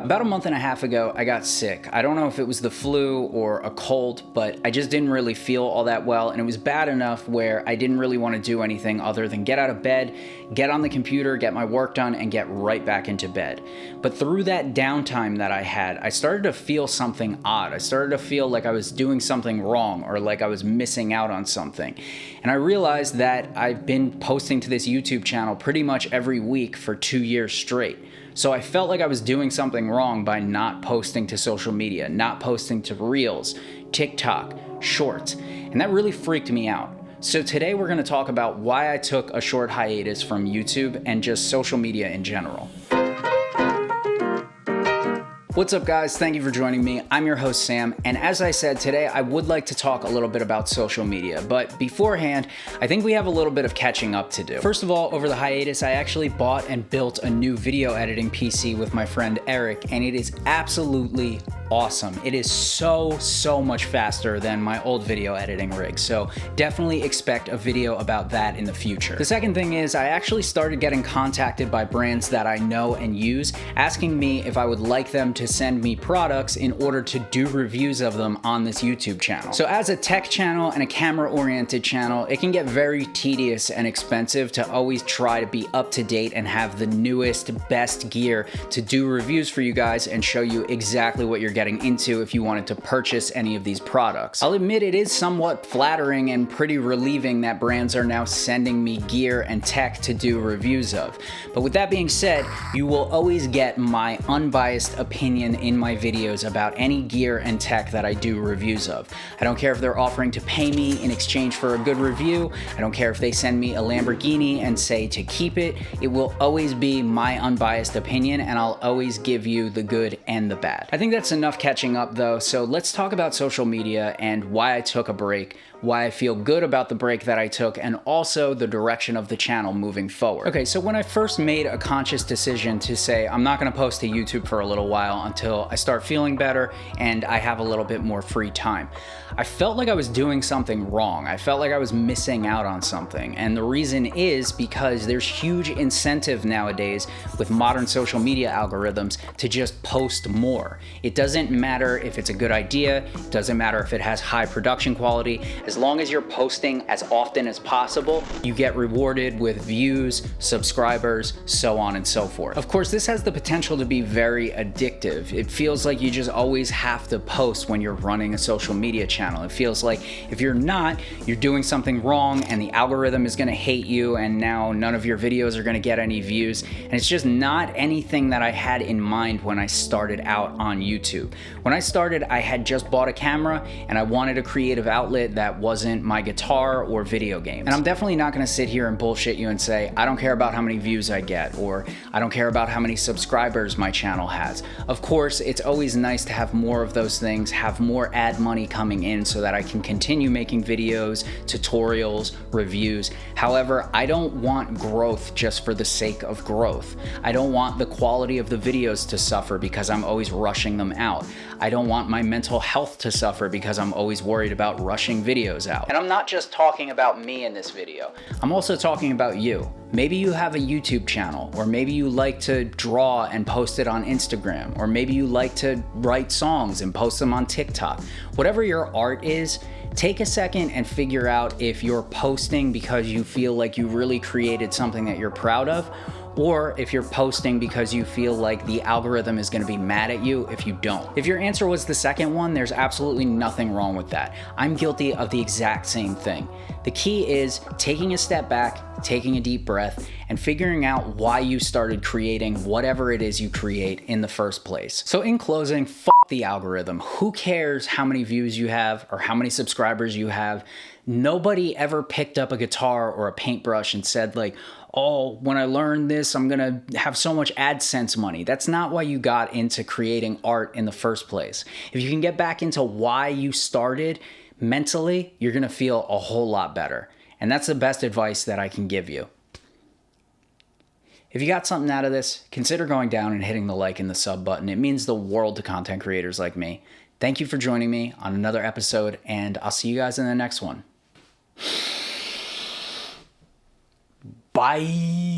About a month and a half ago, I got sick. I don't know if it was the flu or a cold, but I just didn't really feel all that well, and it was bad enough where I didn't really want to do anything other than get out of bed, get on the computer, get my work done, and get right back into bed. But through that downtime that I had, I started to feel something odd. I started to feel like I was doing something wrong or like I was missing out on something. And I realized that I've been posting to this YouTube channel pretty much every week for 2 years straight. So I felt like I was doing something wrong by not posting to social media, not posting to Reels, TikTok, Shorts, and that really freaked me out. So today we're going to talk about why I took a short hiatus from YouTube and just social media in general. What's up, guys? Thank you for joining me. I'm your host, Sam, and as I said, today I would like to talk a little bit about social media, but beforehand, I think we have a little bit of catching up to do. First of all, over the hiatus, I actually bought and built a new video editing PC with my friend Eric, and it is absolutely awesome. It is so much faster than my old video editing rig, so definitely expect a video about that in the future. The second thing is I actually started getting contacted by brands that I know and use, asking me if I would like them to send me products in order to do reviews of them on this YouTube channel. So as a tech channel and a camera-oriented channel, it can get very tedious and expensive to always try to be up to date and have the newest, best gear to do reviews for you guys and show you exactly what you're getting into if you wanted to purchase any of these products. I'll admit it is somewhat flattering and pretty relieving that brands are now sending me gear and tech to do reviews of. But with that being said, you will always get my unbiased opinion in my videos about any gear and tech that I do reviews of. I don't care if they're offering to pay me in exchange for a good review. I don't care if they send me a Lamborghini and say to keep it. It will always be my unbiased opinion, and I'll always give you the good and the bad. I think that's enough catching up though, so let's talk about social media and why I took a break, why I feel good about the break that I took, and also the direction of the channel moving forward. Okay, so when I first made a conscious decision to say I'm not gonna post to YouTube for a little while until I start feeling better and I have a little bit more free time, I felt like I was doing something wrong. I felt like I was missing out on something. And the reason is because there's huge incentive nowadays with modern social media algorithms to just post more. It doesn't matter if it's a good idea, it doesn't matter if it has high production quality. As long as you're posting as often as possible, you get rewarded with views, subscribers, so on and so forth. Of course, this has the potential to be very addictive. It feels like you just always have to post when you're running a social media channel. It feels like if you're not, you're doing something wrong and the algorithm is gonna hate you, and now none of your videos are gonna get any views. And it's just not anything that I had in mind when I started out on YouTube. When I started, I had just bought a camera and I wanted a creative outlet that wasn't my guitar or video games. And I'm definitely not gonna sit here and bullshit you and say, I don't care about how many views I get, or I don't care about how many subscribers my channel has. Of course, it's always nice to have more of those things, have more ad money coming in so that I can continue making videos, tutorials, reviews. However, I don't want growth just for the sake of growth. I don't want the quality of the videos to suffer because I'm always rushing them out. I don't want my mental health to suffer because I'm always worried about rushing videos out. And I'm not just talking about me in this video. I'm also talking about you. Maybe you have a YouTube channel, or maybe you like to draw and post it on Instagram, or maybe you like to write songs and post them on TikTok. Whatever your art is, take a second and figure out if you're posting because you feel like you really created something that you're proud of, or if you're posting because you feel like the algorithm is gonna be mad at you if you don't. If your answer was the second one, there's absolutely nothing wrong with that. I'm guilty of the exact same thing. The key is taking a step back, taking a deep breath, and figuring out why you started creating whatever it is you create in the first place. So in closing, the algorithm. Who cares how many views you have or how many subscribers you have? Nobody ever picked up a guitar or a paintbrush and said like, oh, when I learn this, I'm gonna have so much AdSense money. That's not why you got into creating art in the first place. If you can get back into why you started, mentally, you're gonna feel a whole lot better. And that's the best advice that I can give you. If you got something out of this, consider going down and hitting the like and the sub button. It means the world to content creators like me. Thank you for joining me on another episode, and I'll see you guys in the next one. Bye.